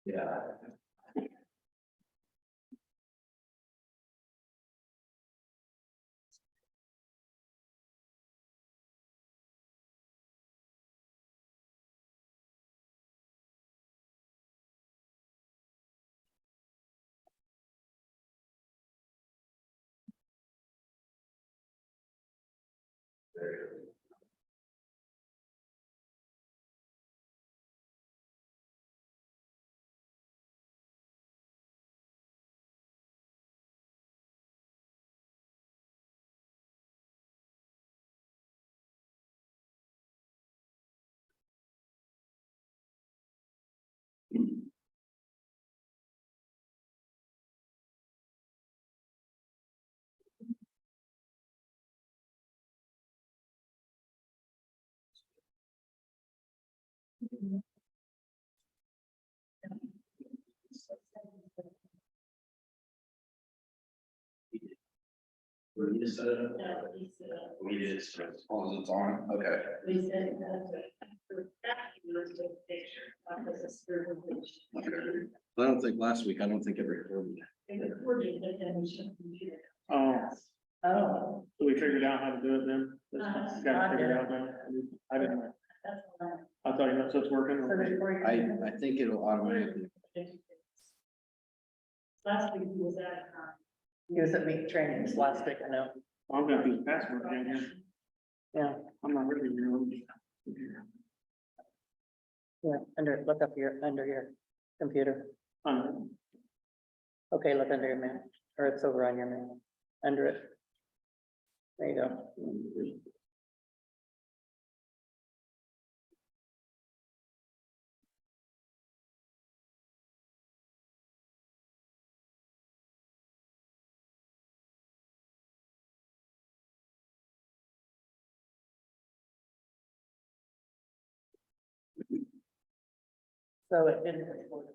Yeah. We just set it up. We did. As long as it's on, okay. We said that. I don't think last week, I don't think it recorded. Oh, so we figured out how to do it then? Got it figured out now? I didn't know. I thought you know, so it's working. I think it'll automatically. Last week he was at. He was at meat trainings last week, I know. I'm gonna do the password again here. Yeah, I'm not really your. yeah, look up under your computer. Okay, look under your mouse, or it's over on your mouse, under it. There you go. So it didn't record.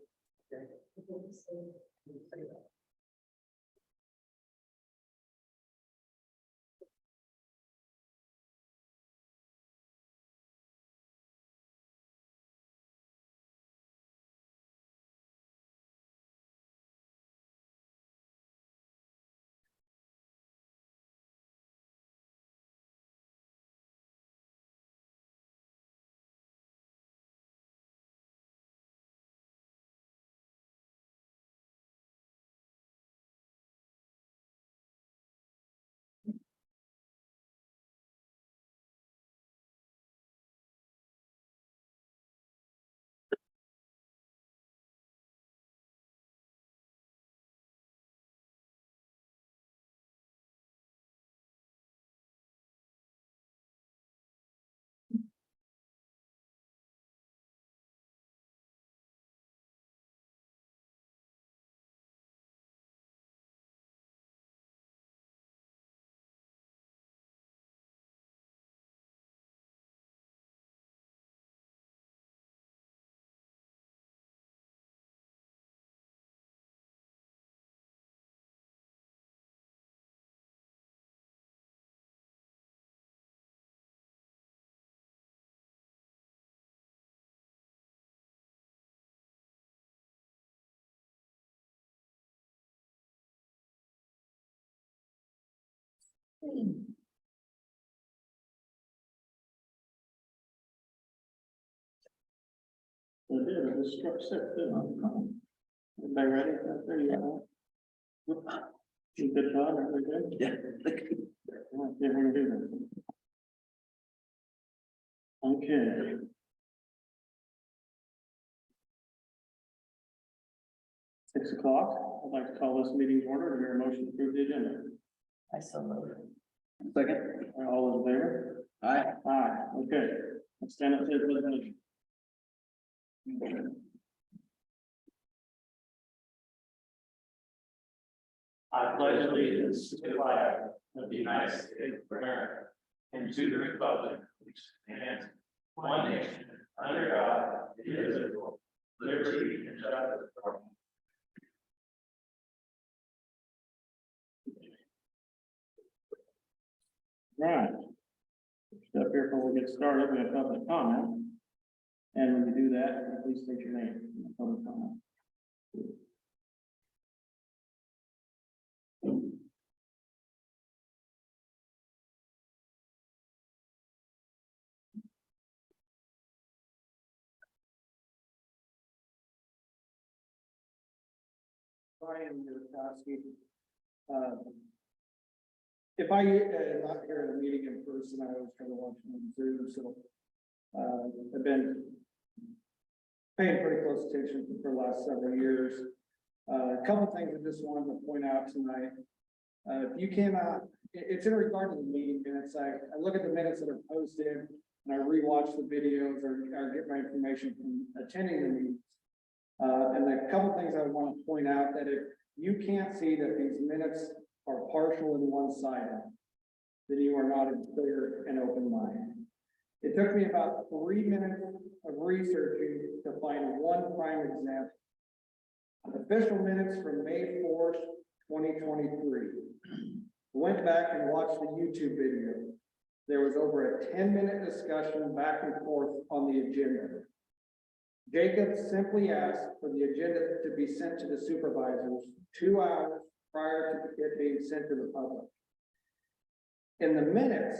It did, it was struck six, didn't it? Everybody ready? There you go. You good, Todd? Everybody good? Yeah. All right, yeah, we're gonna do that. Okay. Six o'clock, I'd like to call this meeting to order, to hear a motion to approve the agenda. I so moved. Second. All those in favor? Aye. Aye, okay. Let's stand up to the pledge. I pledge allegiance to the flag of the United States of America and to the republic which stands one nation under God, indivisible, liberty and justice for all. Right. Step here before we get started, we have public comment. And when you do that, please state your name in the public comment. Brian Yurkowski. If I, not here at a meeting in person, I always try to watch them on Zoom, so. I've been paying pretty close attention for the last several years. A couple things I just wanted to point out tonight. If you cannot, it's in regard to the meeting minutes. I look at the minutes that are posted and I rewatch the videos or get my information from attending the meetings. And a couple things I want to point out, that if you can't see that these minutes are partial and one-sided, then you are not in clear and open mind. It took me about 3 minutes of researching to find one prime example. Official minutes from May 4th, 2023. Went back and watched the YouTube video. There was over a 10-minute discussion back and forth on the agenda. Jacob simply asked for the agenda to be sent to the supervisors 2 hours prior to it being sent to the public. In the minutes,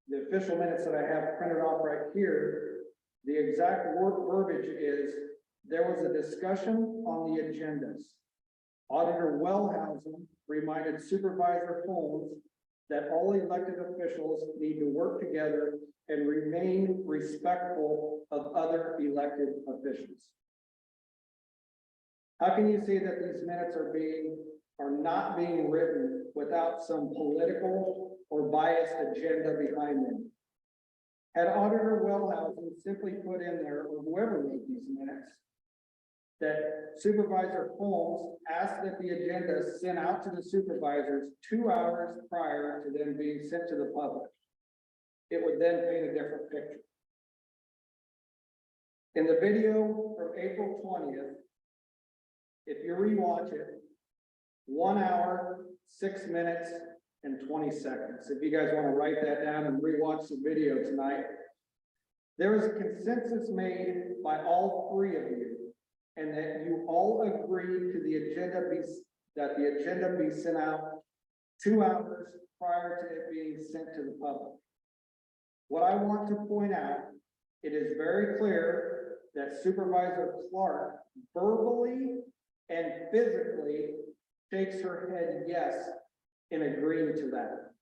the official minutes that I have printed off right here, the exact verbiage is, there was a discussion on the agendas. Auditor Wellhausen reminded Supervisor Holmes that all elected officials need to work together and remain respectful of other elected officials. How can you say that these minutes are not being written without some political or biased agenda behind them? Had Auditor Wellhausen simply put in there, or whoever wrote these minutes, that Supervisor Holmes asked that the agenda sent out to the supervisors 2 hours prior to them being sent to the public, it would then paint a different picture. In the video from April 20th, if you rewatch it, 1 hour, 6 minutes, and 20 seconds. If you guys want to write that down and rewatch the video tonight, there was a consensus made by all three of you, and that you all agreed to the agenda be sent out 2 hours prior to it being sent to the public. What I want to point out, it is very clear that Supervisor Clark verbally and physically shakes her head yes in agreeing to that.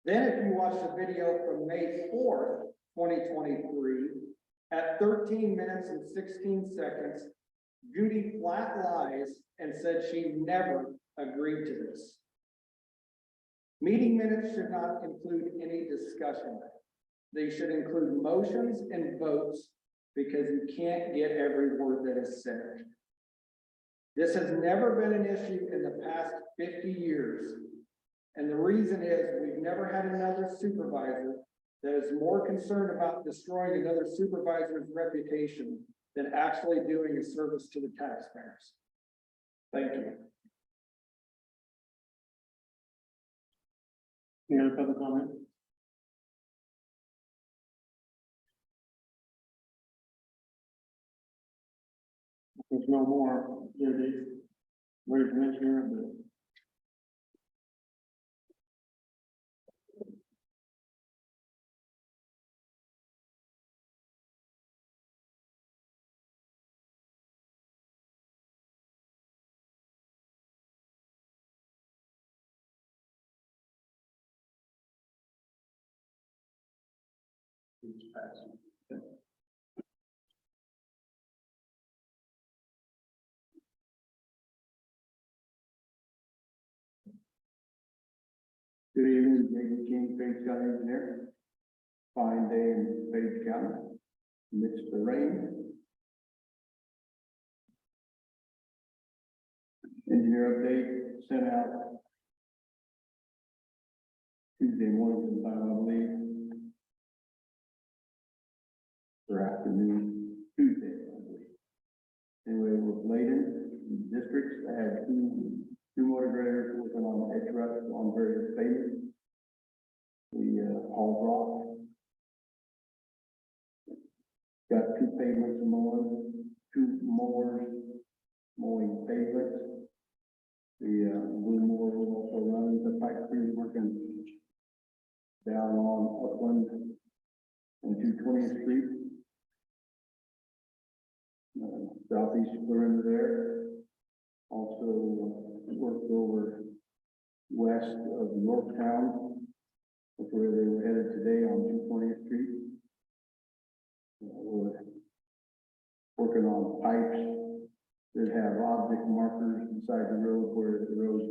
Then if you watch the video from May 4th, 2023, at 13 minutes and 16 seconds, Judy flat lies and said she never agreed to this. Meeting minutes should not include any discussion. They should include motions and votes, because you can't get every word that is said. This has never been an issue in the past 50 years. And the reason is we've never had another supervisor that is more concerned about destroying another supervisor's reputation than actually doing a service to the taxpayers. Thank you. Any other public comment? There's no more, Judy. Where's the commissioner? Good evening, David King, Page County Engineer. Fine day in Page County, amidst the rain. Engineer update sent out Tuesday morning sometime, I believe. Or afternoon, Tuesday, I believe. Anyway, with Layden districts, I had two motor graders working on edge ruts on various pavements. We hauled rock. Got two pavements mowing, two mowers mowing pavements. The blue mower will also run the pipe crew working down on Upland and 220th Street. Southeast perimeter there. Also worked over west of Yorktown. That's where they were headed today on 220th Street. We're working on pipes that have object markers inside the road where the road's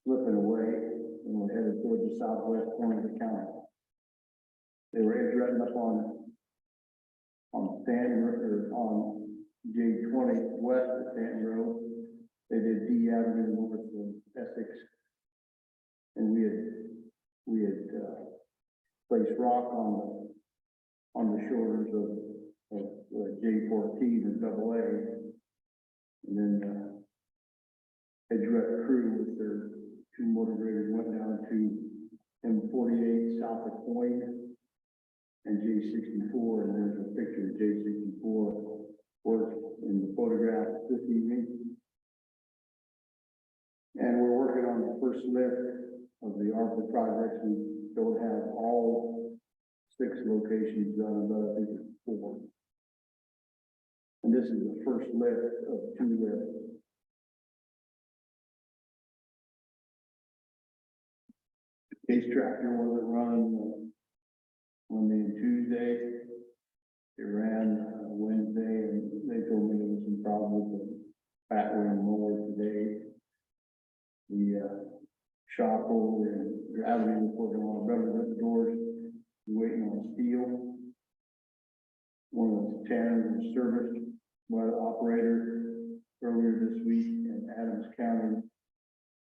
slipping away, and we're headed toward the southwest corner of the county. They were edge rutting up on Stanton, or on J20 west of Stanton Road. They did D Avenue north of Essex, and we had placed rock on the shoulders of J14 and AA, and then edge rut crew with their two motor graders went down to M48 south of Coyne and J64, and there's a picture of J64 work in the photograph this evening. And we're working on the first lift of the ARPA projects. We don't have all 6 locations done, but I think it's 4. And this is the first lift of 2 lifts. Case tractor wasn't running Monday and Tuesday. It ran Wednesday, and they told me there was some problems with the fat wing mower today. The shop over in Gravity was working on rubber doors, waiting on steel. One of the tanners was serviced by the operator earlier this week, and Adams County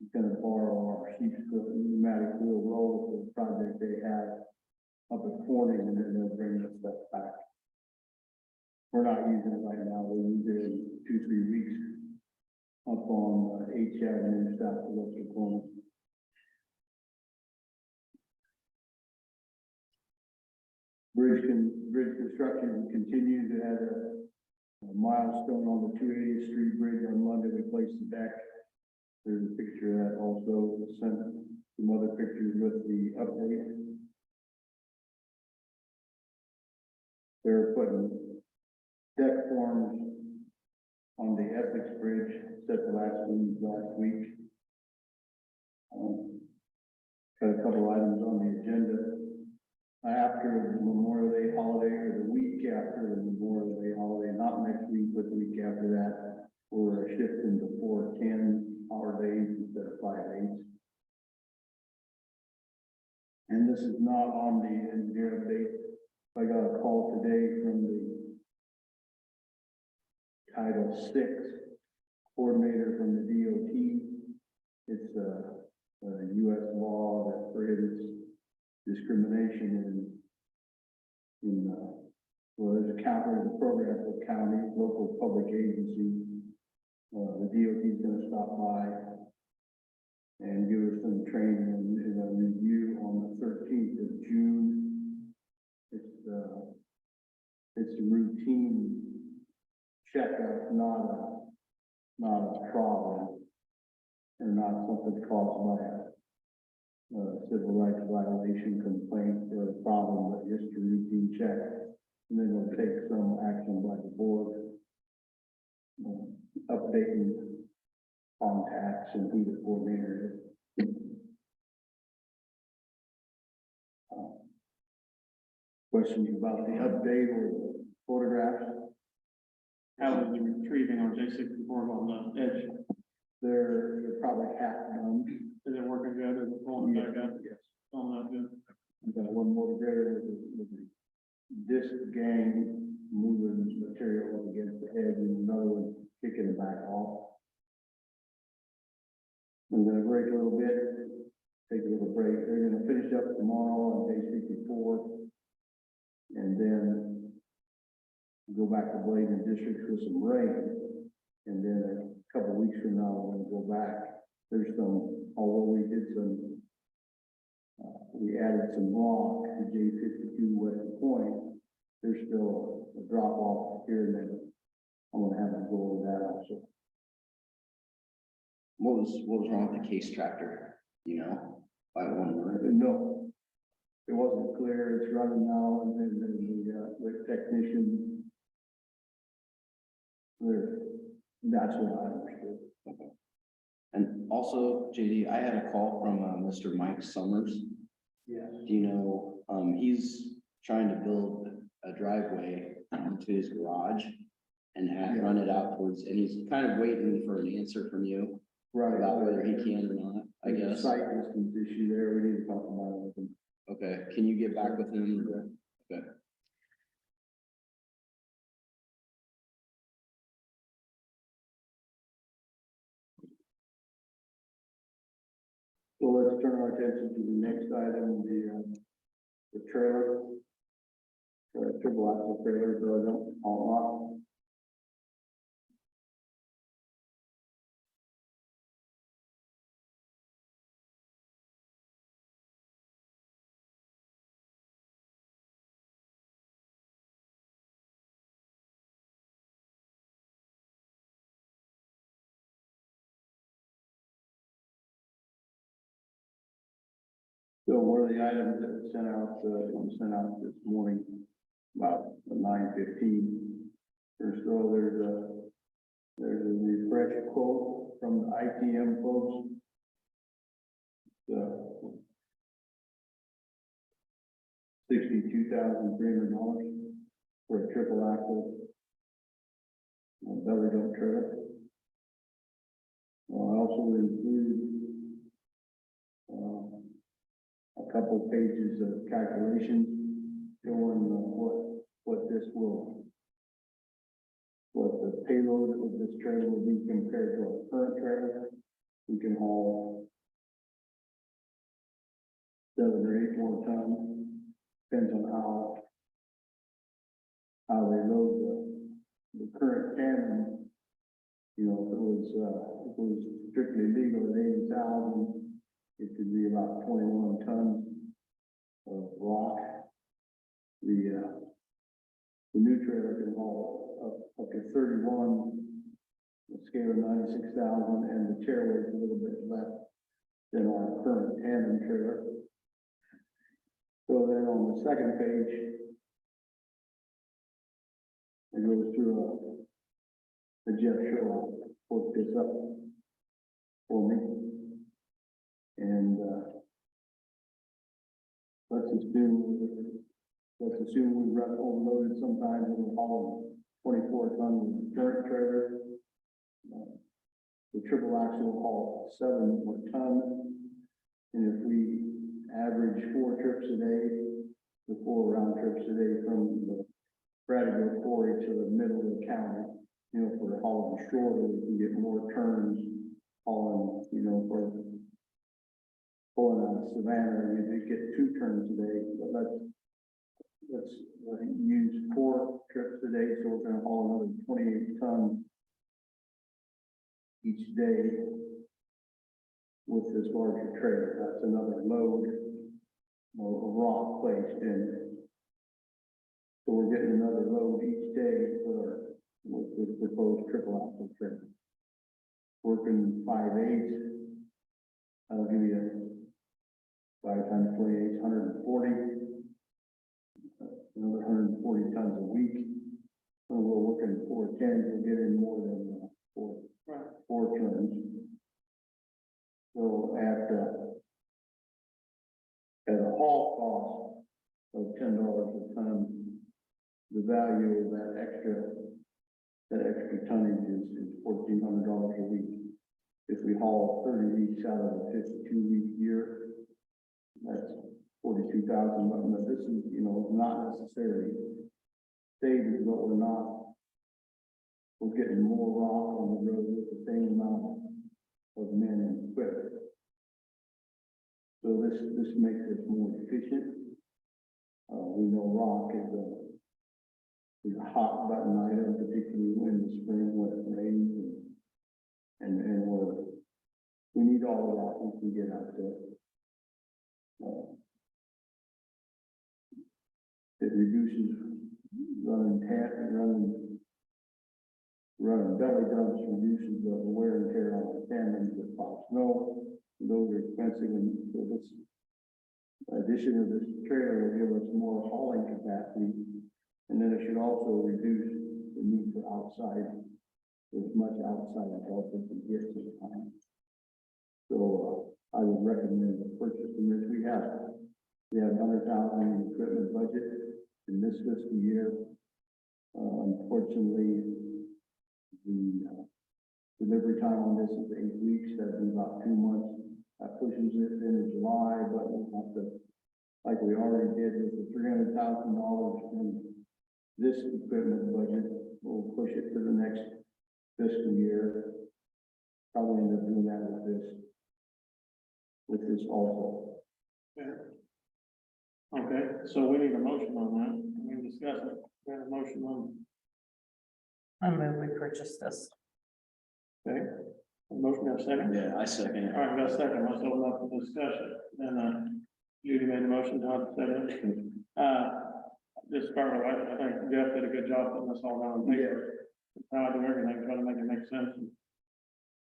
is going to borrow our sheep's foot pneumatic wheel roller for the project they had up at Corning, and then they'll bring this stuff back. We're not using it right now. We'll use it in 2-3 weeks up on H Avenue south of Western Corner. Bridge construction continues. It had a milestone on the 280th Street Bridge on Monday. We placed the deck. There's a picture of that also. We sent some other pictures with the update. They're putting deck forms on the Essex Bridge, set the last week. Got a couple items on the agenda. After the Memorial Day holiday, or the week after the Memorial Day holiday, not next week, but the week after that, we're shifting to 4 10-hour days instead of 5 8s. And this is not on the engineer update. I got a call today from the Title VI coordinator from the DOT. It's a U.S. law that prohibits discrimination well, there's a program for counties, local public agencies. The DOT is going to stop by and give us some training and a review on the 13th of June. It's a routine checkup, not a problem, and not something caused by a civil rights violation complaint or a problem, but just a routine check. And then we'll take some action by the board, updating contacts and who the coordinator is. Questions about the update or the photographs? How is the retrieving on J sixty-four on the edge? They're probably half done. Is it working good? Is it pulling back up? Yes. Oh, not good. We've got one motor grader with a disc gang moving material against the edge and another one kicking it back off. I'm gonna break a little bit, take a little break. They're gonna finish up tomorrow on day 64. And then go back to Bladen District with some rain. And then a couple weeks from now, we're gonna go back. There's some, although we did some, we added some rock to J52 West Point, there's still a drop off here and there. I'm gonna have to go over that also. What was wrong with the case tractor, you know, by one word? No, it wasn't clear. It's running now, and then the technician, that's what I understood. And also, JD, I had a call from, Mr. Mike Summers. Yes. Do you know, he's trying to build a driveway to his garage and run it out towards, and he's kind of waiting for an answer from you Right. about whether he can or not, I There's a guess. Site distance issue there. We need to talk about it with him. Okay, can you get back with him? Okay. So let's turn our attention to the next item, the trailer. Triple axle trailer, so I don't all off. So one of the items that was sent out this morning, about 9:15. There's a refresh quote from the ITM folks. $62,300 for a triple axle belly dump trailer. I also include a couple pages of calculations showing what the payload of this trailer will be compared to our current trailer. We can haul 7 or 8 more tons, depends on how they load the current tandem. You know, if it was strictly legal at 80,000, it could be about 21 tons of rock. The new trailer can haul up to 31, a scale of 96,000, and the chairway is a little bit less than our current tandem trailer. So then on the second page, it goes through a Jeff Shaw worked this up for me. And let's assume we run overloaded sometimes and we're hauling 24-ton current trailer. The triple axle will haul 7 more tons. And if we average 4 trips a day, the 4 round trips a day from the Braddock quarry to the middle of the county, you know, for hauling shorter, we can get more turns hauling, you know, for pulling out of Savannah, you get 2 turns a day, but let's use 4 trips a day, so we're gonna haul another 28 tons each day with this larger trailer. That's another load of rock placed in it. So we're getting another load each day with the proposed triple axle trailer. Working 5/8, that'll give you 5 times 28, 140. Another 140 tons a week. So we're working 4 tens, we're getting more than 4 tons. So at a haul cost of $10 a the value of that extra tonnage is $1,400 a week. If we haul 30 weeks out of a 52-week year, that's 42,000, but this is, not necessarily savings, but we're getting more rock on the road with the same amount of men and equipment. So this makes us more efficient. We know rock is a hot button item, particularly in the spring when it rains and we need all the rock we can get out there. It reduces running belly dumps, reduces the wear and tear on the families that plow snow. Those are expensive, and so this addition of this trailer will give us more hauling capacity. And then it should also reduce the need for as much outside help as we get sometimes. So I would recommend the purchase of this. We have $100,000 in equipment budget in this fiscal year. Unfortunately, the delivery time on this is 8 weeks. That'd be about 2 months. That pushes it into July, but we'll have to, like we already did with the $300,000 in this equipment budget, we'll push it to the next fiscal year. Probably end up doing that with this also. Okay, so we need a motion on that. We can discuss it. We have a motion on, I move we purchase this. okay? A motion, have a second? Yeah, I second it. All right, we got a second. Let's open up the discussion. Then, Judy made the motion, Todd seconded. This part, I think Jeff did a good job putting this all down on paper. How I do everything, try to make it make sense.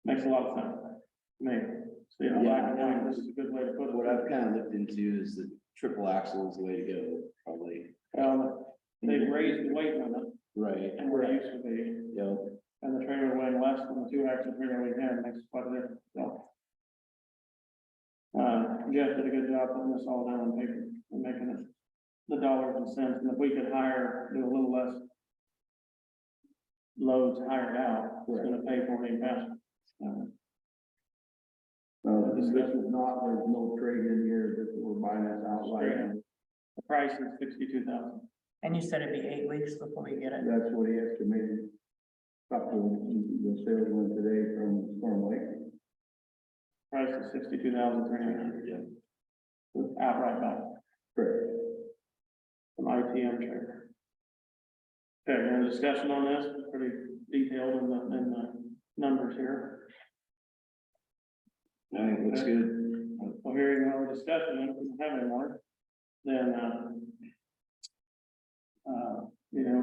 Makes a lot of sense. To me, see, I like it. This is a good way to put it. What I've kind of looked into is the triple axle is the way to go, probably. They've raised the weight limit Right. and where it used to be, Yep. and the trailer weighing less than the 2-axle trailer we had makes quite a difference. So, Jeff did a good job putting this all down on paper and making it the dollars and cents. And if we could do a little less loads hired out, it's gonna pay for it faster. This is not, there's no trade in here that we're buying this outright. The price is $62,000. And you said it'd be 8 weeks before we get it. That's what he estimated. Talked to the salesman today from Storm Lake. Price is $62,300. Yeah. Outright buy Correct. from ITM trailer. Okay, any discussion on this? Pretty detailed in the numbers here. I think it looks good. Well, hearing no discussion, and if we don't have any more, then,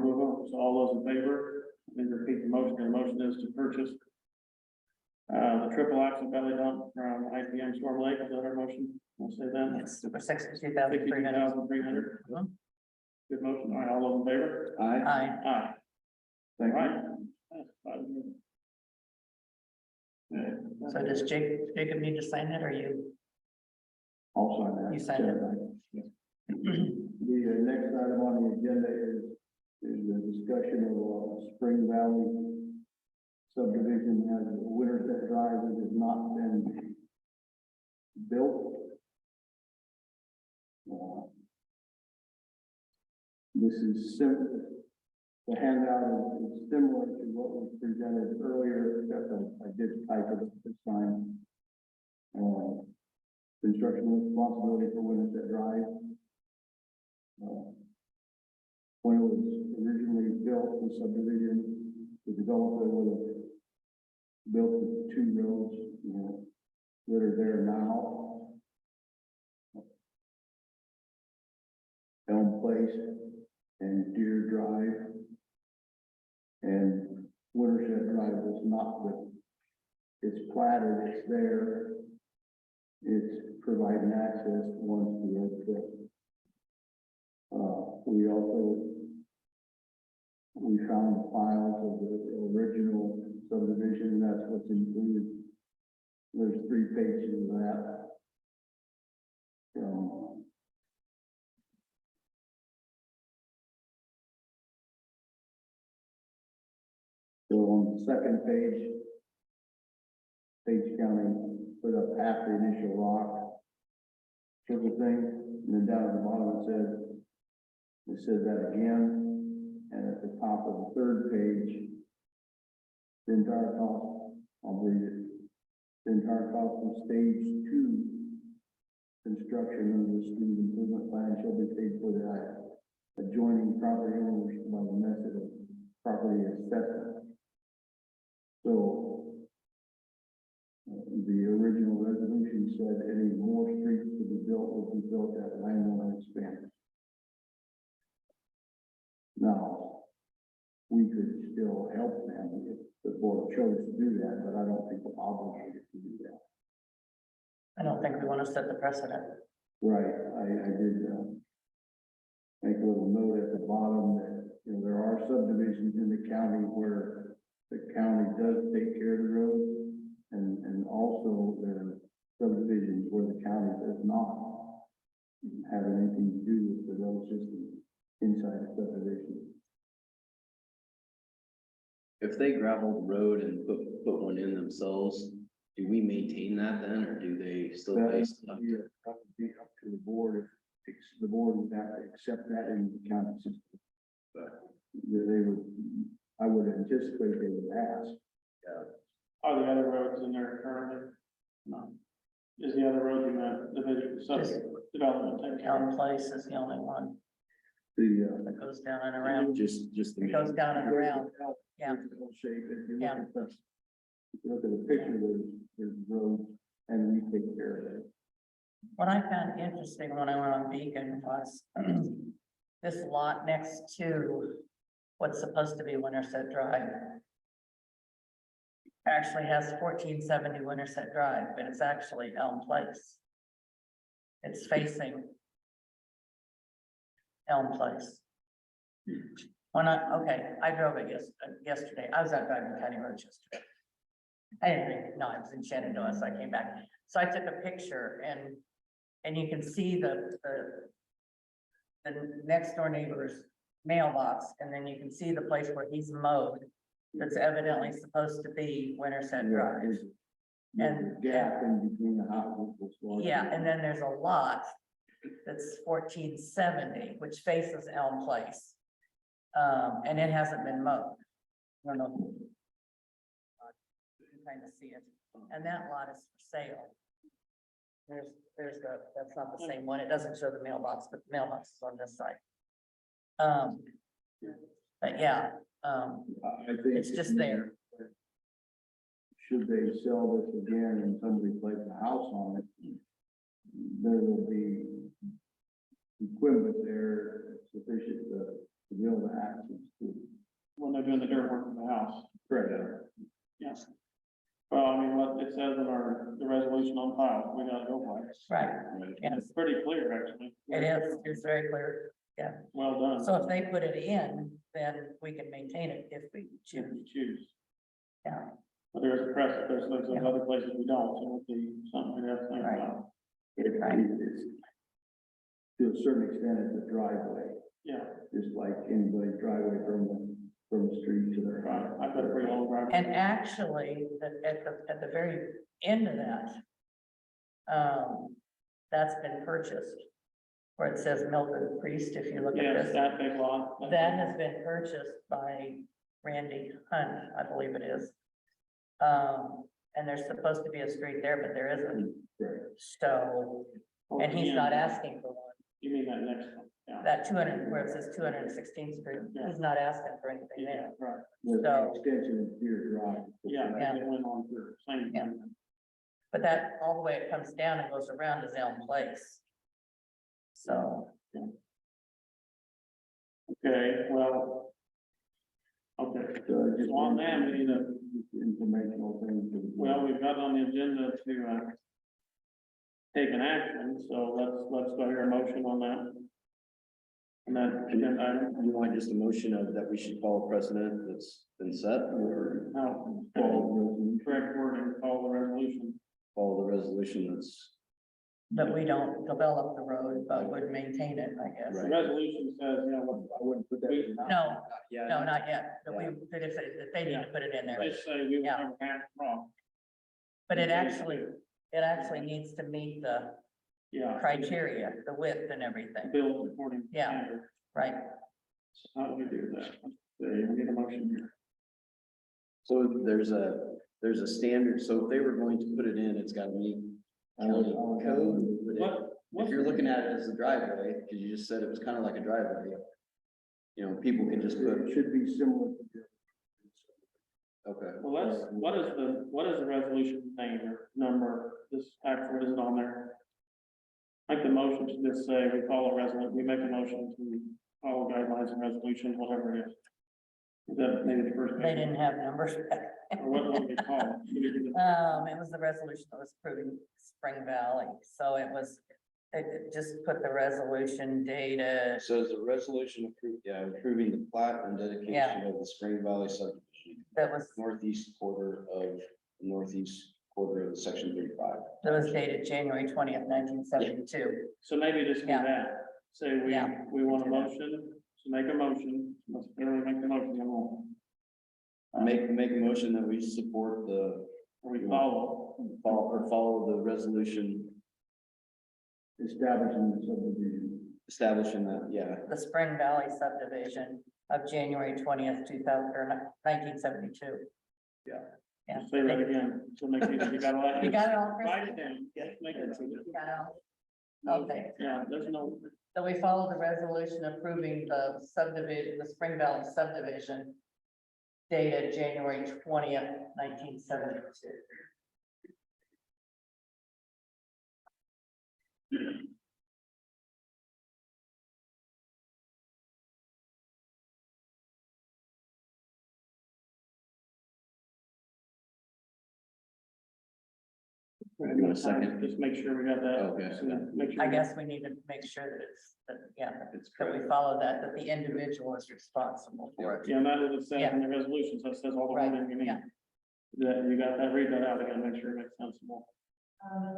we'll vote. So all those in favor, let me repeat the motion. The motion is to purchase the triple axle belly dump from IPM Storm Lake. Is that our motion? I'll say that. It's for 62,300. $62,300. Good motion. All right, all those in favor? Aye. Aye. Aye. All Thank you. right. That's 5 minutes. Okay. So does Jacob need to sign it or you? I'll sign that. You sign it. The next item on the agenda is the discussion of Spring Valley subdivision has a Winterset Drive that has not been built. This is similar, the handout is similar to what was presented earlier, except I did type it this time. Construction responsibility for Winterset Drive. When it was originally built, the subdivision, the developer would have built the 2 roads, that are there now. Elm Place and Deer Drive. And Winterset Drive was not built. It's platted, it's there. It's providing access once the road built. We found the files of the original subdivision, and that's what's included. There's 3 pages of that. the second page, Page County put up half the initial rock circle thing, and then down at the bottom it said that again, and at the top of the third page, the entire cost, I'll read it, the entire cost of stage 2 construction of the street improvement plan shall be paid for the adjoining property owners by the method of property assessment. So, the original resolution said any more streets to be built will be built at landowner expense. Now, we could still help them if the board chose to do that, but I don't think we're obligated to do that. I don't think we want to set the precedent. Right, I did, make a little note at the bottom that, you know, there are subdivisions in the county where the county does take care of the roads, and also there are subdivisions where the county does not have anything to do with the road system inside the subdivision. If they gravel the road and put one in themselves, do we maintain that then, or do they still pay stuff? That would be up to the board, if the board would have to accept that in the county system. But they would, I would anticipate they would ask. Are the other roads in there currently? No. Is the other road in the division, development? taken care of? Elm Place is the only one The, that goes down and around. Just the. It goes down and around. Yeah. Shape, if you Yeah. look at the, if you look at the picture, there's roads, and we take care of it. What I found interesting when I went on Beacon was this lot next to what's supposed to be Winterset Drive actually has 1470 Winterset Drive, but it's actually Elm Place. It's facing Elm Place. I drove it yesterday. I was out driving county roads yesterday. I didn't know, I was in Shenandoah, so I came back. So I took a picture and you can see the next door neighbor's mailbox, and then you can see the place where he's mowed. That's evidently supposed to be Winterset Drive. There's And- a gap in between the houses. that's large. Yeah, and then there's a lot that's 1470, which faces Elm Place. And it hasn't been mowed. I don't know. You can kind of see it, and that lot is for sale. That's not the same one. It doesn't show the mailbox, but the mailbox is on this side. But yeah, I think. it's just there. Should they sell this again and somebody place a house on it, there will be equipment there sufficient to be able to access to. When they're doing the dirt work in the house. Correct. Yes. Well, I mean, what it says in the resolution on file, we gotta go by it. Right, yes, It's pretty clear, actually. it is. It's very clear. Well done. So if they put it in, then we can maintain it if we If choose. you choose. Yeah, But there's a precedent, there's Yeah. other places we don't, so it'd be something we have to think Right. about. It's, to a certain extent, it's a driveway, Yeah, just like anybody's driveway from the street to their right, house. I've got a pretty long driveway. and actually, at the very end of that, that's been purchased. Where it says Milton Priest, if you look at Yes, this, that big lot. that has been purchased by Randy Hunt, I believe it is. And there's supposed to be a street there, but there isn't, Right. so, and he's not asking for one. You mean that next one? Yeah. That 200, where it says 216th Street, Yeah. he's not asking for anything Yeah, there. right. There's So- an extension of Deer Drive. Yeah, Yeah. it went on for same. Yeah. But that, all the way it comes down and goes around is Elm Place. So, Okay, well. Okay, So just so on that, we need to, informational thing. for the board. well, we've got on the agenda to, take an action, so let's go hear a motion on that. And that, agenda item. You want just a motion of that we should follow precedent that's been set, or Now, Follow the resolution. correct wording, follow the resolution. follow the resolution that's But we don't develop the road, but would maintain it, I guess. The resolution says, you know, what, I wouldn't put that. in. No, Yeah. no, not yet, but we, but if they need to put it in there, just say we will Yeah. never have it wrong. but it actually needs to meet the Yeah. criteria, the width and everything, Built according to Yeah. standard. right? So how do we do that? There, you get a motion here. So there's a standard, so if they were going to put it in, it's gotta meet county code. But if you're looking at it as a driveway, because you just said it was kind of like a driveway. You know, people can just put, It should be similar to. okay, Well, what is the resolution name or number, this actual, is it on there? Make the motion to just say we follow we make a motion to follow guidelines and resolutions, whatever it is. Is that maybe the first? They didn't have numbers back. Or what do we call it? It was the resolution that was approving Spring Valley, so it just put the resolution dated. so is a resolution approving the plat and dedication of the Spring Valley subdivision. That was Northeast quarter of section 35. That was dated January 20th, 1972. So maybe just do Yeah. that, say Yeah. we want a motion, so make a motion, let's really make the motion, then we'll, Make a motion that we support or we follow. follow the resolution Establishing the subdivision. establishing that, yeah. The Spring Valley subdivision of January 20th, 2000, or 1972. Yeah. Yeah. Say that again, so make sure you got all that. You got it all, Chris? Write it down. Make it. You got it all? Okay, Yeah, there's no, so we follow the resolution approving the subdivision, the Spring Valley subdivision dated January 20th, 1972. You want a second? just make sure we got that. Okay. So make sure. I guess we need to make sure that it's, that It's that we correct. follow that the individual is responsible for it. Yeah, and that is it says in the resolution, so it says all the Right, wording you need. yeah. That, you got that, read that out again, make sure it makes sense.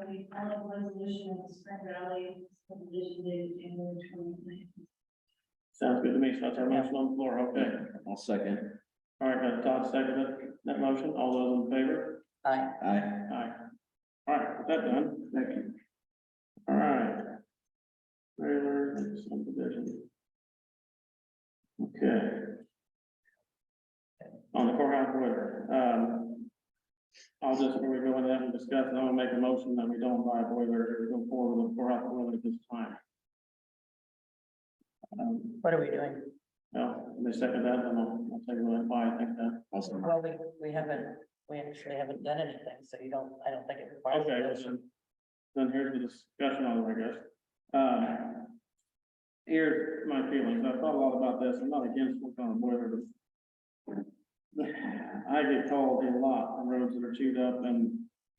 We follow the resolution of the Spring Valley subdivision dated January 29th. Sounds good to me, so that's our Yeah. motion on the floor, okay. I'll second. All right, Todd seconded that motion, all those in favor? Aye. Aye. Aye. All right, got that done. Thank you. All right. Trailer subdivision. Okay. On the courthouse boiler, I'll just, before we go into that and discuss, I'm gonna make a motion that we don't buy a boiler or go forward with the courthouse boiler at this time. What are we doing? No, they second that, then I'll tell you what I think that. Awesome. Well, we actually haven't done anything, so I don't think it requires. a Okay, motion. then here's the discussion on it, I guess. Here's my feelings. I've thought a lot about this. I'm not against working on a boiler, but I get called a lot on roads that are chewed up, and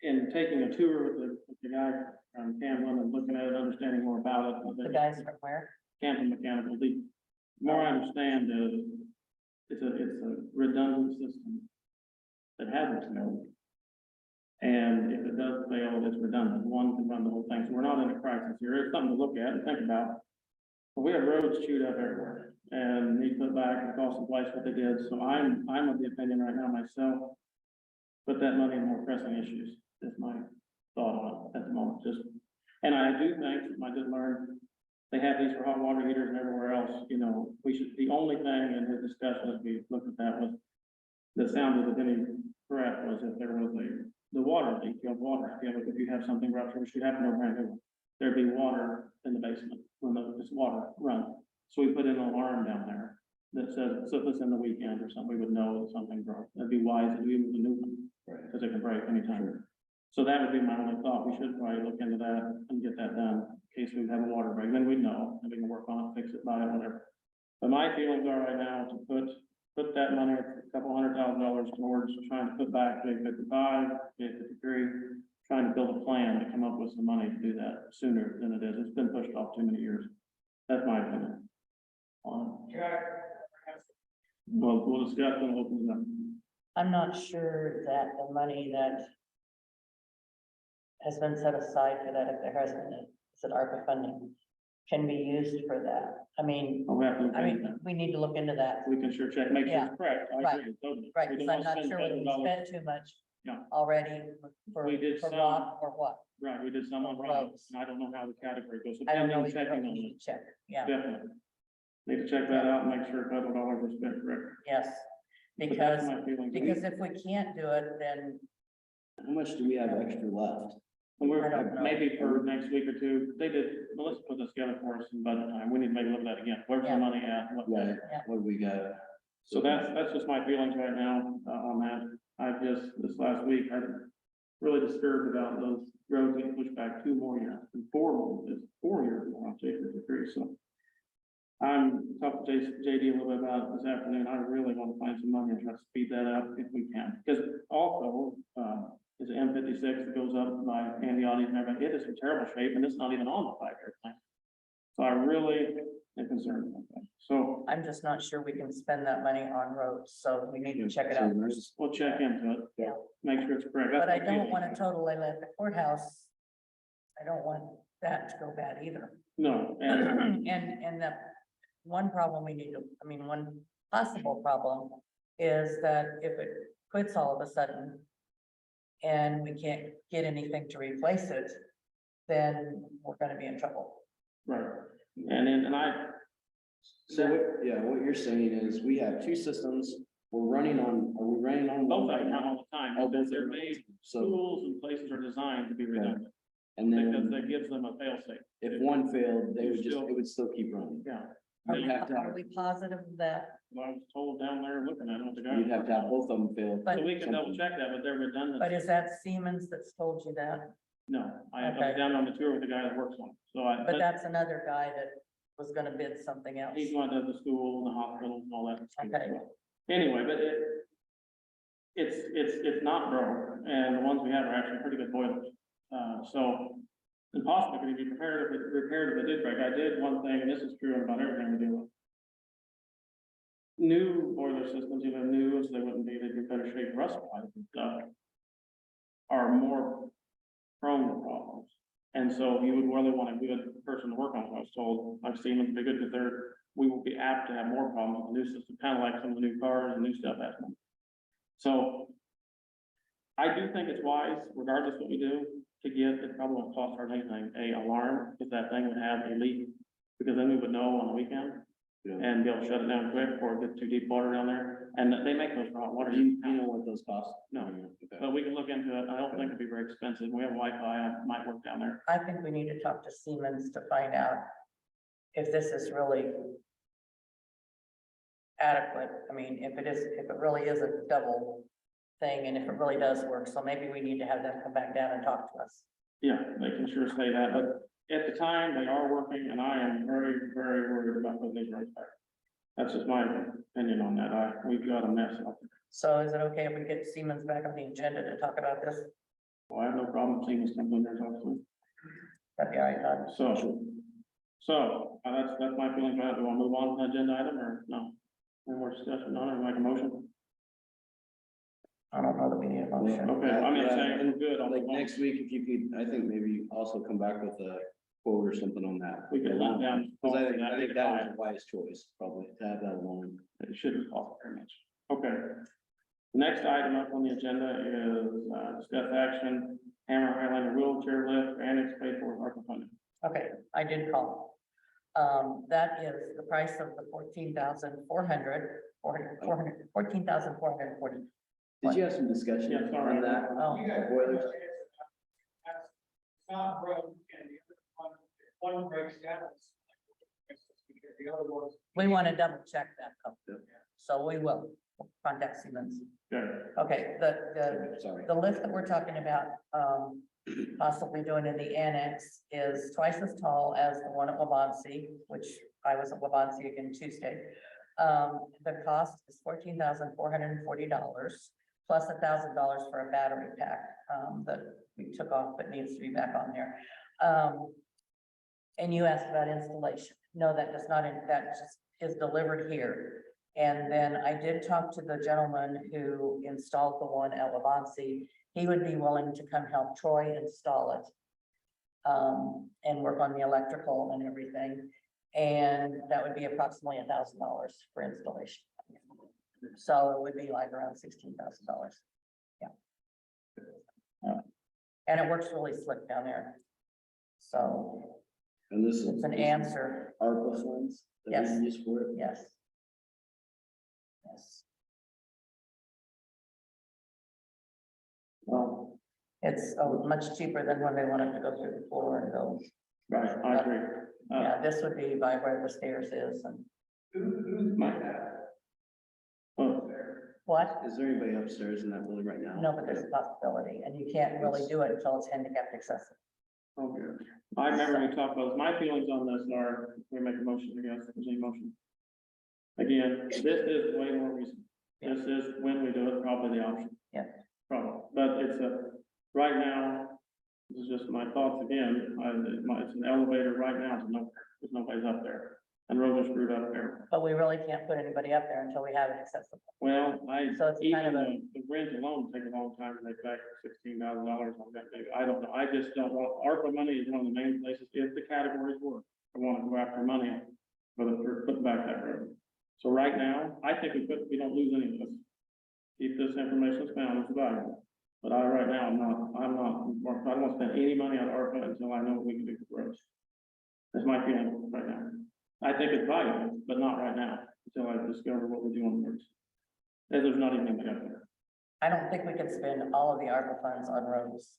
in taking a tour with the guy from Camden and looking at it, understanding more about it. The guys from where? Camden Mechanical, the more I understand is, it's a redundant system that hasn't failed. And if it does fail, it's redundant. One can run the whole thing. So we're not in a crisis here. It's something to look at and think about. But we have roads chewed up everywhere and need put back and cost them twice what they did. So I'm of the opinion right now myself, put that money in more pressing issues. That's my thought on it at the moment. And I do think, I did learn, they have these for hot water heaters and everywhere else, you know, the only thing in his discussion as we looked at that was, that sounded as any correct was if there was the water leak, you have water, if you have something rupture, which should happen over brand new one, there'd be water in the basement when this water runs. So we put in an alarm down there that says, so if it's in the weekend or something, we would know that something broke. That'd be wise to do with a new one, Right. because it can break anytime. So that would be my only thought. We should probably look into that and get that done in case we have a water break. Then we'd know and we can work on it, fix it, buy it, whatever. But my feelings are right now to put that money, a couple $100,000 towards trying to put back J55, J53, trying to build a plan to come up with some money to do that sooner than it is. It's been pushed off too many years. That's my opinion. Well, we'll discuss and open it up. I'm not sure that the money that has been set aside for that, if there has been, is it ARPA funding, can be used for that. I mean, I'll have to look into that. we need to look into that, We can sure check, make sure Yeah. it's correct. I Right. agree, totally. right, We because don't I'm wanna not spend sure whether we $1,000. spent too much Yeah. already for, We did for some. rock or what. Right, we did some on Roads. roads, and I don't know how the category goes. So I don't know, pending either, but checking we on need it, to check, yeah, definitely. Need to check that out and make sure federal dollars are spent correctly. yes. But Because, that's my feeling. because if we can't do it, then How much do we have extra left? And I don't know. maybe for next week or two, they did, Melissa put this together for us in budget time, we need to maybe look at that again, where's Yeah. the money at? What- Right, Yeah. what do we got? So that's just my feelings right now, on that, I've just, this last week, I'm really disturbed about those roads getting pushed back 2 more years, and 4 years now, I'm taking it through, so. I'm talking to JD a little bit about it this afternoon, I really want to find some money and try to speed that up if we can, because also, is M56 that goes up by Andy and everything, it is in terrible shape, and it's not even on the 5-year plan. So I really am concerned about that, so I'm just not sure we can spend that money on roads, so we need to check it So out there's- first. we'll check into it. Yeah. Make sure it's correct. But That's I my don't feeling. want to totally let the courthouse, I don't want that to go bad either. No, and And the one problem we need to, I mean, one possible problem is that if it quits all of a sudden and we can't get anything to replace it, then we're gonna be in trouble. right, and I, So what, yeah, what you're saying is we have two systems, are we running on both one of them right run now? all the time, Oh, because both they're are- made, So, tools and places are designed to be redundant, and because then that gives them a fail safe. if one failed, they would just, Still- it would still keep running. Yeah, Are You'd we, have to are have, we positive that, I was told down there looking at it with the guy. you'd have to have both of them fail. But- So we can double check that, but they're redundant. but is that Siemens that's told you that? No, I was Okay. down on the tour with the guy that works on it, so But that's another guy that was gonna bid something else. he's going to the school and the hospital and all that. Okay. Anyway, but it's not broke, and the ones we have are actually pretty good boilers. So, and possibly could be repaired if it did break. I did one thing, and this is true about everything we do. New boiler systems, even new, as they wouldn't be, they'd be better shape, rust wise and stuff, are more prone to problems. And so you would really want a good person to work on, it. I was told, I've seen them be good, because we will be apt to have more problems with the new system, kind of like some of the new cars and new stuff has them. So I do think it's wise, regardless what we do, to get, it probably won't cost hardly anything, a alarm, if that thing would have a leak. Because then we would know on the weekend Yeah. and be able to shut it down quick before it gets too deep water down there. And they make those for hot water. You know what those cost? No. Okay. But we can look into it. I don't think it'd be very expensive. We have Wi-Fi, it might work down there. I think we need to talk to Siemens to find out if this is really adequate. I mean, if it really is a double thing, and if it really does work, so maybe we need to have them come back down and talk to us. Yeah, they can sure say that, but at the time, they are working, and I am very, very worried about putting these roads back. That's just my opinion on that. We've got a mess out there. So is it okay if we get Siemens back on the agenda to talk about this? Well, I have no problem seeing this come in there, obviously. That'd be all right, Todd. So, that's my feelings about it. Do I move on to the agenda item or no? Any more discussion on it, or make a motion? I don't know that we need a motion. Okay, I'm gonna Yeah, say we're good on the Like next week, if you could, I think maybe also come back with a quote or something on that. We could let down. Cause I think that was a wise choice, probably, to have that alone. It shouldn't cost very much. Okay. The next item up on the agenda is, discuss action, Hammer Highlander wheelchair lift, annex paid for ARPA funding. Okay, I did call. That is the price of the 14,400 14,440. Did you have some discussion Yeah, sorry. on that? Oh. The boilers? Not broke, and the other one breaks down. The other one's. We want to double check that though. Yeah. So we will contact Siemens. Okay, Okay, Sorry. the lift that we're talking about, possibly doing in the annex is twice as tall as the one at Wabansie, which I was at Wabansie again Tuesday. The cost is $14,440 plus $1,000 for a battery pack, that we took off but needs to be back on there. And you asked about installation. No, that does not, that just is delivered here. And then I did talk to the gentleman who installed the one at Levancy. He would be willing to come help Troy install it. And work on the electrical and everything. And that would be approximately $1,000 for installation. So it would be like around $16,000. Yeah. And it works really slick down there. So And this is. it's an answer, ARPA funds that Yes. we use for it. yes. Yes, Well, it's much cheaper than when they wanted to go through the floor and go. right, I agree. Yeah, this would be by where the stairs is and Who's my dad? Oh, what? Is there anybody upstairs in that building right now? No, but there's a possibility and you can't really do it until it's handicapped accessible. okay. I remember we talked about, my feelings on this are, we make a motion, I guess, there's any motion. Again, this is way more recent. This is when we do it, probably the option. Yeah. Probably, but it's right now, this is just my thoughts again, it's an elevator right now to nowhere, there's nobody's up there. And roads are screwed up there. But we really can't put anybody up there until we have it accessible. Well, So it's even kind of a, the rent alone take a long time to make back $16,000 on that, maybe, I don't know, I just don't want, ARPA money is one of the main places, if the categories work. I want to go after money for putting back that road. So right now, I think we don't lose any of this. Keep this information found, it's valuable. But right now, I don't want to spend any money on ARPA until I know what we can do for roads. That's my feeling right now. I think it's valuable, but not right now, until I discover what we do on the roads. And there's not even anything up there. I don't think we can spend all of the ARPA funds on roads.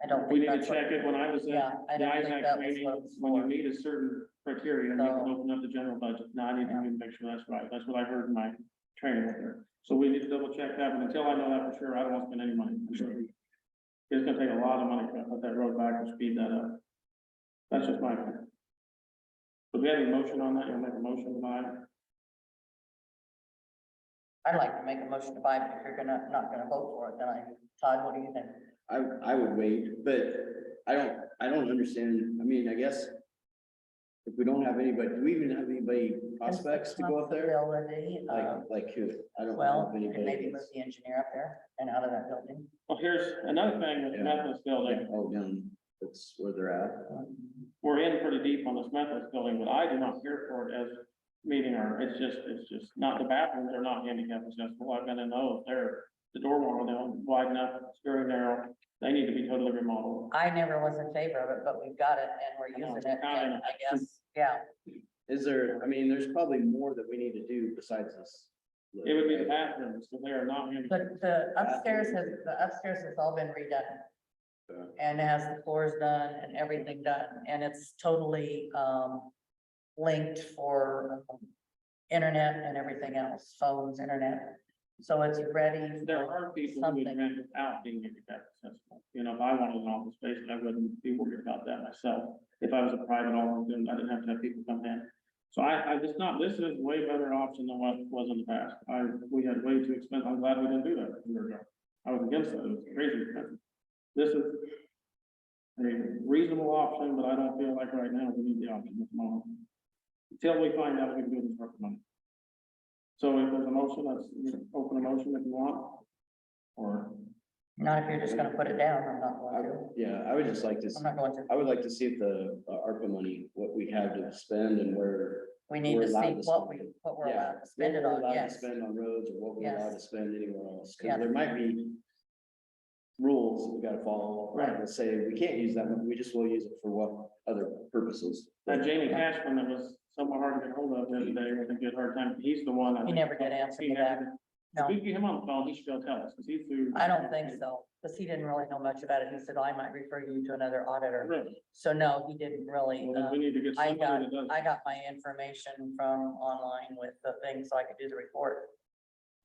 I don't We think need to that's what, check it when I was yeah, I at the don't think ISAC that was training, what it was when you for. meet a certain criteria, you can open up the general budget. Now, I need to make sure that's right. That's what I heard in my training up there. So we need to double check that, but until I know that for sure, I don't want to spend any money. I'm sure. It's gonna take a lot of money to put that road back and speed that up. That's just my opinion. So do we have any motion on that? You'll make a motion by, I'd like to make a motion to buy, but if you're not gonna vote for it, then Todd, what do you think? I would wait, but I don't understand. I mean, I guess. If we don't have anybody, do we even have anybody prospects to go up there? Possibility, Like who? I don't know well, if and maybe anybody. move the engineer up there and out of that building. well, here's another thing with Yeah. Methodist building. Oh, down, that's where they're at. We're in pretty deep on this Methodist building, but I do not care for it as meeting our, it's just not, the bathrooms are not handicap accessible. I've been in those, the door wall, they're wide enough, it's very narrow. They need to be totally remodeled. I never was in favor of it, but we've got it and we're I know, using it, kinda. and I guess, yeah. Is there, I mean, there's probably more that we need to do besides this. It would be the bathrooms, so they are not handicap. But the upstairs has all been redone. Yeah. And it has the floors done and everything done, and it's totally, linked for internet and everything else, phones, internet. So it's ready. There are people who would Something. rent without being handicap accessible. You know, if I wanted an office space, I wouldn't be worried about that myself. If I was a private office, then I didn't have to have people come in. So I just not, this is way better option than what was in the past. We had way too expensive. I'm glad we didn't do that a year ago. I was against that. It was crazy expensive. This is a reasonable option, but I don't feel like right now we need the option at the moment. Until we find out we can do this for money. So if there's a motion, let's open a motion if you want. Or, Not if you're just gonna put it down, I'm not going to, Yeah, I would just like to, I'm not going to. I would like to see if the ARPA money, what we have to spend and where. We need we're to see allowed to what spend. we're Yeah, allowed to spend it what we're on, allowed to yes. Spend on roads or what we're Yes. allowed to spend anywhere else, Yeah. because there might be. Rules that we gotta follow, Right. that say we can't use that, but we just will use it for what other purposes. that Jamie Cashman that was somewhat hard to get hold of the other day, with a good hard time, he's the one. I He think- never did answer he me that. never- No. If we get him on the phone, he should go tell us, because he's through. I don't think so, because he didn't really know much about it. He said, I might refer you to another auditor. Really? So no, he didn't really. Well, then we need to get I somebody that does. I got my information from online with the thing, so I could do the report.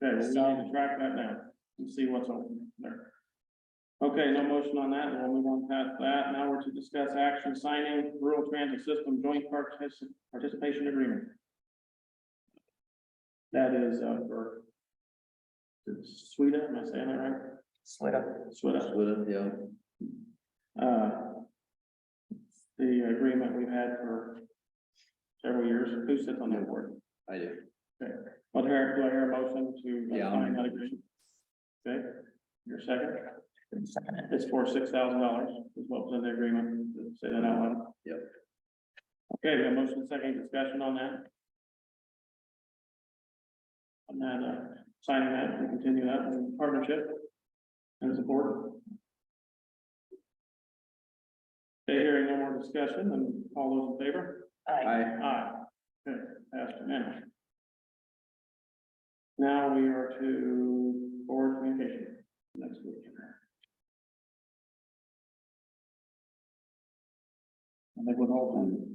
Okay, well, we So- need to track that down and see what's open there. Okay, no motion on that, we'll move on past that. Now we're to discuss action signing rural transit system joint participation agreement. That is, for Sweden, am I saying that right? Swida. Sweden. Would it, yeah, The agreement we've had for several years. Who sits on that board? I do. Okay, well, do I hear a motion to Yeah, sign that agreement? Okay, your second, Second it. it's for $6,000, is what was in the agreement, say that out loud. Yep. Okay, we have a motion, second discussion on that. On that, signing that, and continue that in partnership and support. Okay, hearing no more discussion, and all those in favor? Aye. Aye. Okay, passed unanimously. Now we are to board communication next week. I think with all done.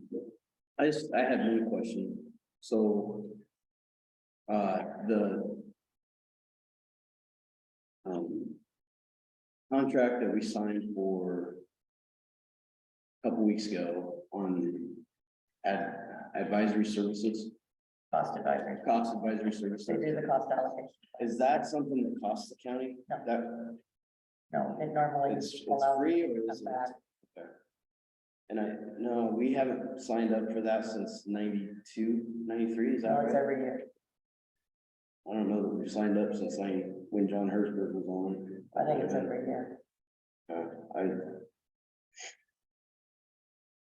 I had one question. So, the contract that we signed for a couple weeks ago on advisory services, Cost advisory. cost advisory services, They do the cost allocation. is that something that costs the county? No. That, No, it normally it's allows. free you or to is come it? back. Okay. And no, we haven't signed up for that since 92, 93. Is that No, it's right? every year. I don't know that we've signed up since when John Hersberg was on. I think it's every year.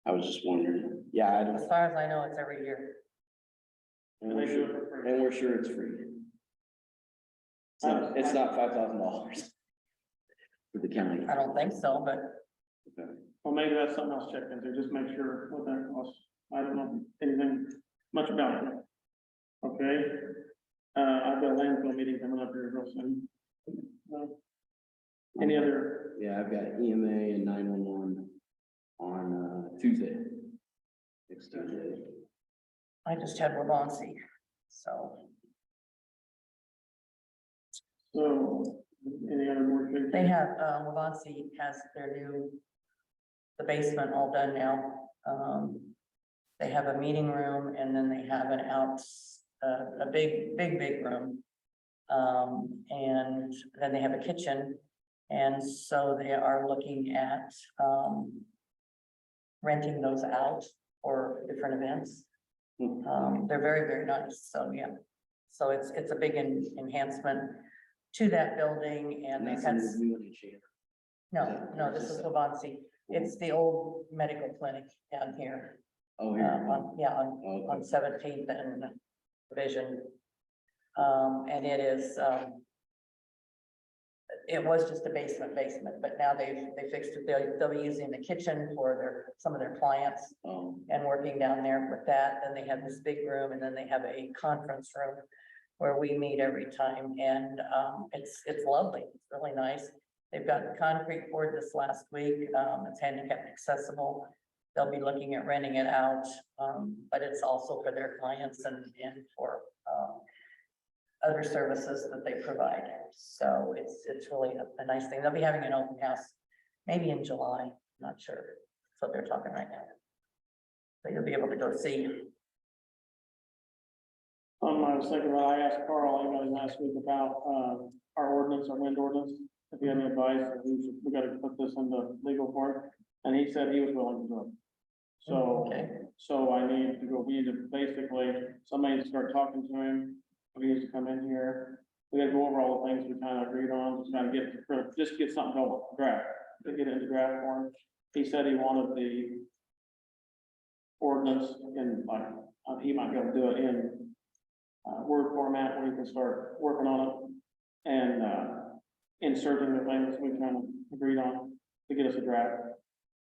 I was just wondering. Yeah, I As don't, far as I know, it's every year. and They we're do sure, it for free. and we're sure it's free. It's not $5,000 for the county. I don't think so, but Well, maybe that's something else checked into, just make sure what that costs. I don't know anything much about it. Okay, I've got a landfill meeting coming up here real soon. Any other, Yeah, I've got EMA and 911 on Tuesday. Next Tuesday. I just had Wabansie, so so, any other more? they have, Wabansie has the basement all done now. They have a meeting room and then they have a big room. And then they have a kitchen. And so they are looking at, renting those out for different events. They're very, very nice. So, yeah. So it's a big enhancement to that building and And they've that's had, in the new Enchanter. no, this is Wabansie. It's the old medical clinic down here. Oh, here. On Okay. 17th and Division. And it was just a basement, but now they fixed it. They'll be using the kitchen for some of their clients and working down there with that. Then they have this big room and then they have a conference room where we meet every time. And, it's lovely. It's really nice. They've got concrete poured this last week. It's handicap accessible. They'll be looking at renting it out, but it's also for their clients and for, other services that they provide. So it's really a nice thing. They'll be having an open house, maybe in July, not sure. That's what they're talking right now. So you'll be able to go see. I was thinking, I asked Carl, emailed last week about, our ordinance, our wind ordinance. If he had any advice, we gotta put this into legal form, and he said he was willing to do it. So, Okay. so we need to basically, somebody to start talking to him, he needs to come in here. We gotta go over all the things we kind of agreed on, just kind of get something going, draft, to get it into draft form. He said he wanted the ordinance in, like, he might be able to do it in Word format where you can start working on it and, inserting the things we kind of agreed on to get us a draft.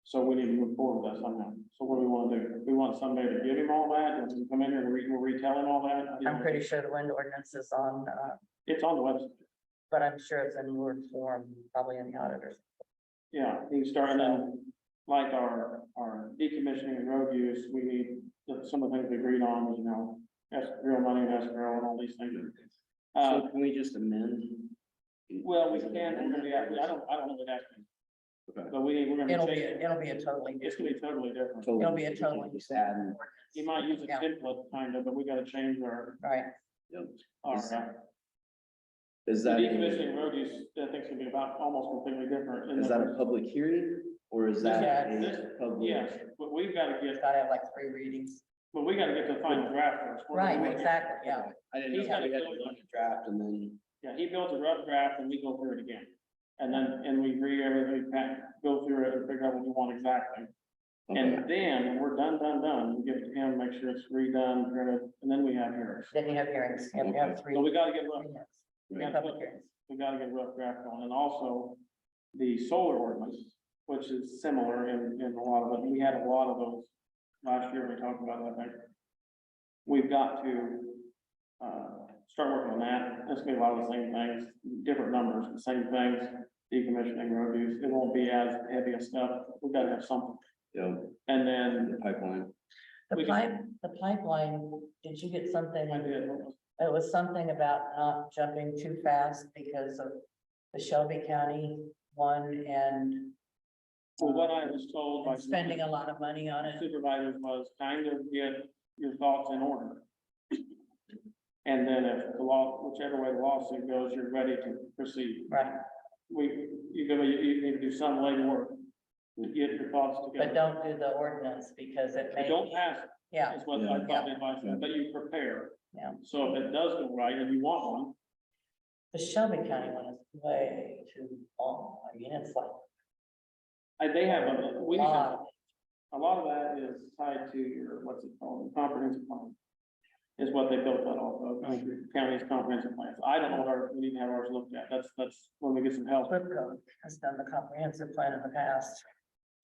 So we need to move forward with that somehow. So what do we want to do? We want somebody to give him all that, and come in here and we'll retell him all that? I'm pretty sure the wind ordinance is on, It's on the website. but I'm sure it's in Word form, probably in the auditors. Yeah, he started in, like our decommissioning and road use, we need, some of the things we agreed on, you know, real money and escrow and all these things. So can we just amend? Well, we can, we're gonna be, I don't know what that means. Okay. But we're gonna It'll change, be a totally, it's gonna be totally different. It'll be a totally- Just add, You might use a Yeah. template kind of, but we gotta change our, right. our, is the that, decommissioning road use, I think is gonna be about almost completely different. is that a public hearing or is that This- a public? Yes, but we've gotta It's get, gotta have like 3 readings. But we gotta get to the final draft first. We're Right, gonna- exactly, yeah. I didn't know He's if we had gotta to go- run a draft and then, Yeah, he built a rough draft and we go through it again. And we read everything, go through it and figure out what we want exactly. okay, And then when we're done, we give it to him, make sure it's redone, printed, and then we have yours. Then you have hearings, you have to have three. So we gotta get rough, Yes, we three gotta public put- hearings. we gotta get a rough draft on, and also the solar ordinance, which is similar in a lot of it. We had a lot of those last year, we talked about that, I think. We've got to, start working on that. It's gonna be a lot of the same things, different numbers, the same things, decommissioning road use. It won't be as heavy a stuff. We gotta have something. yeah, And then the pipeline. We The pipeline, did you get something? I did, It was something about not jumping too fast because of the Shelby County one and well, what I was told by spending a lot of money on it. supervisors was kind of get your thoughts in order. And then if the law, whichever way the lawsuit goes, you're ready to proceed. Right, You need to do some late work to get your thoughts but together. don't do the ordinance because it may. Don't pass it, Yeah, is what I thought the advice was, but you prepare. Yeah. So if it does go right and you want one, the Shelby County one is way too long. I mean, it's like they have, lot. a lot of that is tied to your, what's it called, comprehensive plan. Is what they built that off of, county's comprehensive plans. I don't know what we need to have ours looked at. That's when we get some help. Whipco has done the comprehensive plan in the past.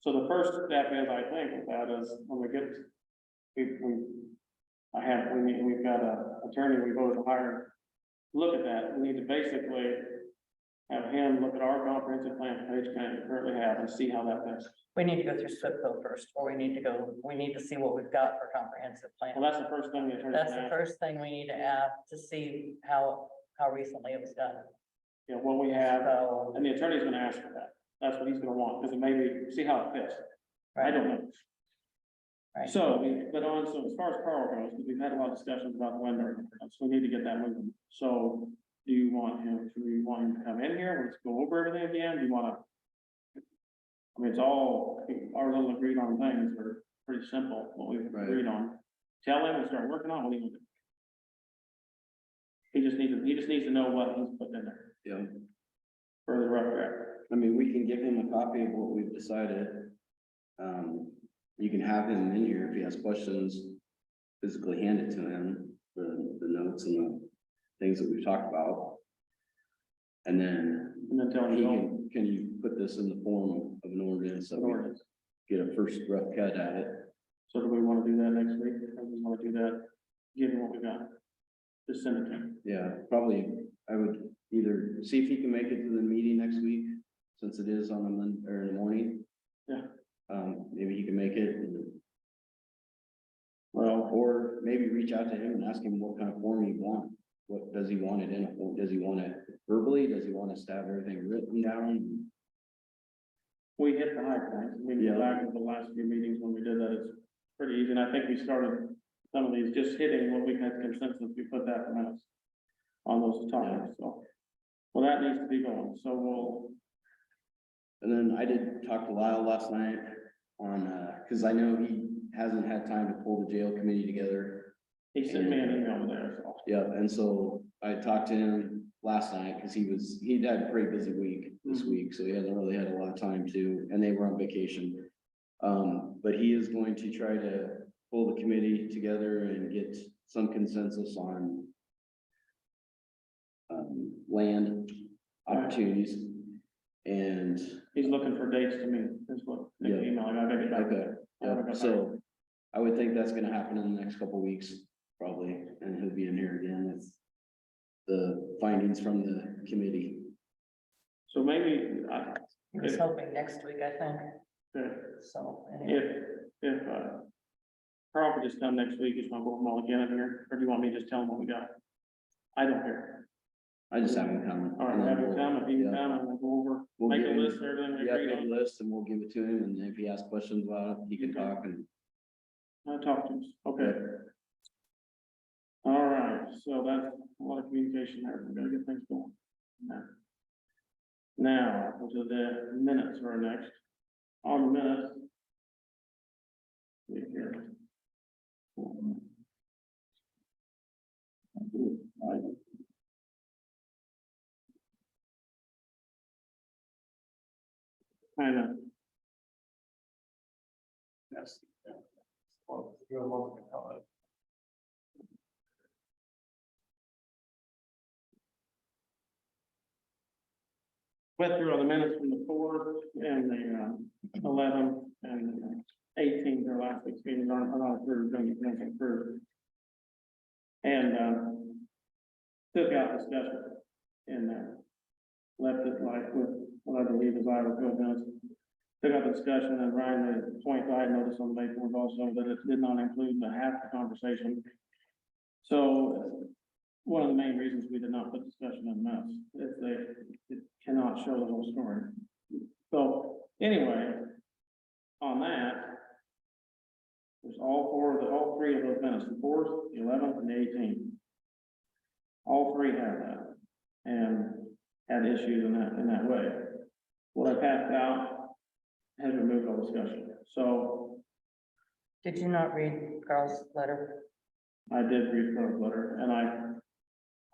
So the first step is, I think, with that is when we get, we've got a attorney we both hired. Look at that. We need to basically have him look at our comprehensive plan page kind of currently have and see how that fits. We need to go through SWIPCO first, or we need to see what we've got for comprehensive plan. Well, that's the first thing the attorney. That's the first thing we need to add to see how recently it was done. Yeah, what we have, So, and the attorney's gonna ask for that. That's what he's gonna want, because it may be, see how it fits. I right, don't know. Right. So, so as far as Carl goes, we've had a lot of discussions about the window, so we need to get that moving. So do you want him to come in here? Let's go over everything again. Do you wanna? I mean, it's all, our little agreed on things are pretty simple, what we've Right. agreed on. Tell him and start working on what he wants. He just needs to know what he's putting in there Yeah, for the rough draft. I mean, we can give him a copy of what we've decided. You can have him in here if he has questions, physically hand it to him, the notes and the things that we've talked about. And then And then tell him, he don't. can you put this in the form of an ordinance so we Ordinance. get a first rough cut at it? So do we wanna do that next week? Or do we wanna do that, give him what we got? Just send it to him. Yeah, probably, I would either see if he can make it to the meeting next week, since it is on the Monday or in the morning. Yeah. Maybe he can make it, Well, or maybe reach out to him and ask him what kind of form he want. What, does he want it in a form? Does he want it verbally? Does he want us to have everything written down? we hit the high points. We can Yeah. go back to the last few meetings when we did that. It's pretty easy. And I think we started some of these just hitting what we had consensus. We put that from us on those topics. So, well, that needs to be going. So we'll, And then I did talk to Lyle last night on, cause I know he hasn't had time to pull the jail committee together. he sent me an email there. So Yeah, and so I talked to him last night, cause he'd had a pretty busy week this week, so he hasn't really had a lot of time to, and they were on vacation. But he is going to try to pull the committee together and get some consensus on land opportunities. And, he's looking for dates to meet. That's what, the Yeah. email, I gotta get back. okay, yeah, so I would think that's gonna happen in the next couple weeks, probably, and he'll be in here again with the findings from the committee. So maybe, He was hoping next week, I think, if, so. anyway. Carl could just come next week, just wanna go over them all again in here, or do you want me to just tell him what we got? I don't care. I just have him come. All right, and then have him we'll- come, if he can yeah. come, and we'll go over, We'll make give a him- list of everything we Yeah, agreed make a on. list and we'll give it to him, and if he has questions about it, he can talk and. I'll talk to him, okay. All right, so that's a lot of communication there, we gotta get things going. Now, to the minutes are next. On the minutes. Wait here. Kind of, Yes. Well, you're a local color. went through all the minutes from the 4th and the 11th and 18th, their last week's meetings are not approved, don't get anything approved. And took out discussion and left it like with what I believe is Iowa code minutes. Took out the discussion and Ryan made a point that I noticed on the paperwork also that it did not include the half the conversation. So one of the main reasons we did not put discussion in minutes is it cannot show the whole story. So anyway, on that, there's all three of those minutes, the 4th, the 11th, and the 18th. All three have that and had issues in that way. What I passed out has removed all discussion. So Did you not read Carl's letter I did read Carl's letter and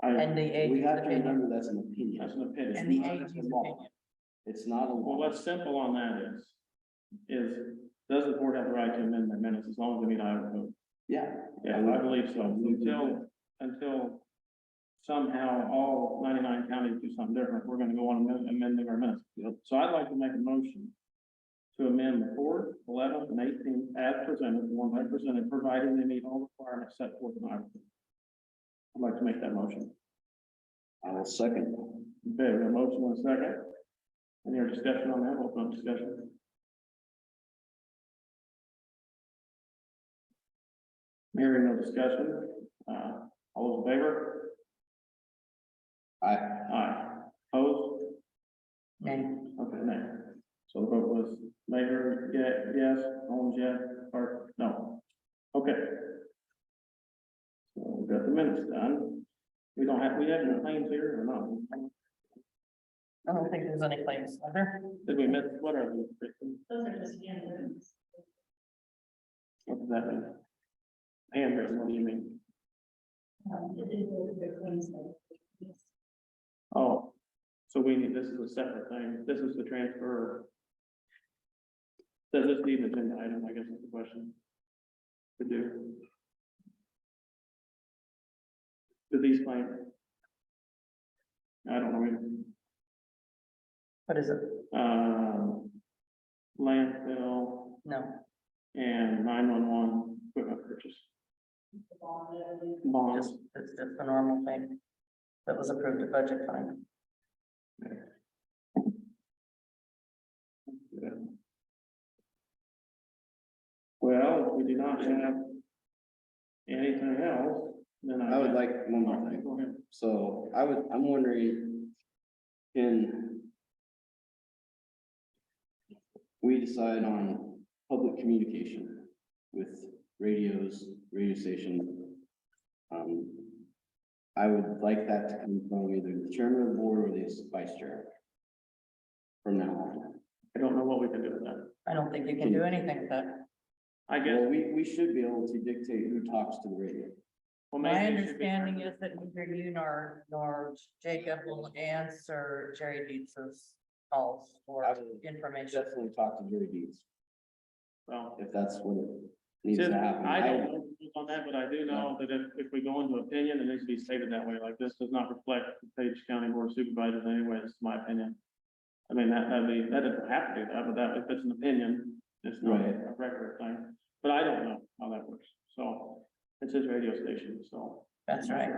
and the We agent's have to opinion? remember that's an opinion. that's an opinion. And the not agent's a law. opinion. It's not a Well, law. what's simple on that is, does the board have the right to amend their minutes as long as they meet Iowa code? Yeah. Yeah, I believe so, until somehow all 99 counties do something different, we're gonna go on amending our minutes. So I'd like to make a motion to amend the 4th, 11th, and 18th as presented, the ones I presented, providing they meet all requirements set forth in Iowa code. I'd like to make that motion. I will second. Okay, we have a motion and a second. Any other discussion on that? Open up discussion. Hearing no discussion, all those in favor? I, Aye. Opposed? Nay. Okay, nay. So the vote was Mayor, yes, Holmes, yes, or no? Okay. So we've got the minutes done. We have any claims here or not? I don't think there's any claims, are there? Did we miss, what are we? Those are just handwritten. What does that mean? Handwritten, what do you mean? It is the claims that. Oh, so this is a separate thing. This is the transfer. Does this need an agenda item, I guess is the question. To do. Do these claim? I don't know. What is it? Landfill No. and 911 equipment purchase. Bonds. It's just a normal thing that was approved at budget time. Well, if we do not have anything else, then I would like one more thing. Go ahead. So I'm wondering, can we decide on public communication with radios, radio stations? I would like that to come from either the chairman of the board or the vice chair. From now on. I don't know what we can do with that. I don't think you can do anything with that. I guess. Well, we should be able to dictate who talks to the radio. Well, My maybe it should be- understanding is that neither you nor Jacob will answer Jerry Dietz's calls for I will information. Definitely talk to Jerry Deeds, Well, if that's what it needs to happen. I don't know on that, but I do know that if we go into opinion, it needs to be stated that way, like this does not reflect the Page County Board of Supervisors anyway, it's my opinion. I mean, that doesn't have to do that, but that, if it's an opinion, it's not Right. a record thing. But I don't know how that works, so it's his radio station, so. That's right.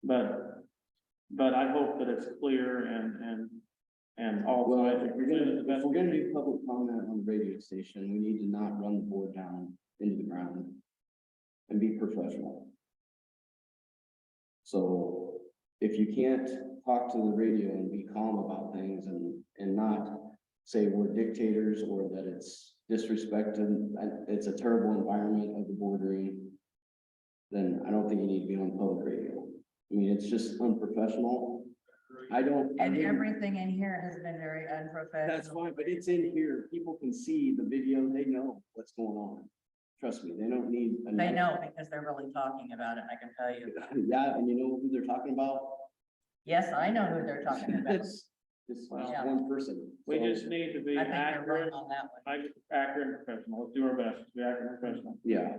But I hope that it's clear and all. Well, sides are presented the if best we're gonna do public comment on the radio station, we need to not run the board down into the ground and be professional. So if you can't talk to the radio and be calm about things and not say we're dictators or that it's disrespect and it's a terrible environment of the boardroom, then I don't think you need to be on public radio. I mean, it's just unprofessional. I And wouldn't- everything in here has been very unprofessional. That's fine, but it's in here. People can see the video. They know what's going on. Trust me, they don't need. They know because they're really talking about it, I can tell you. Yeah, and you know who they're talking about? Yes, I know who they're talking about. It's Yeah. one person. We So, just need to be I think they're accurate, wrong on that one. accurate and professional. Let's do our best to be accurate and professional. Yeah,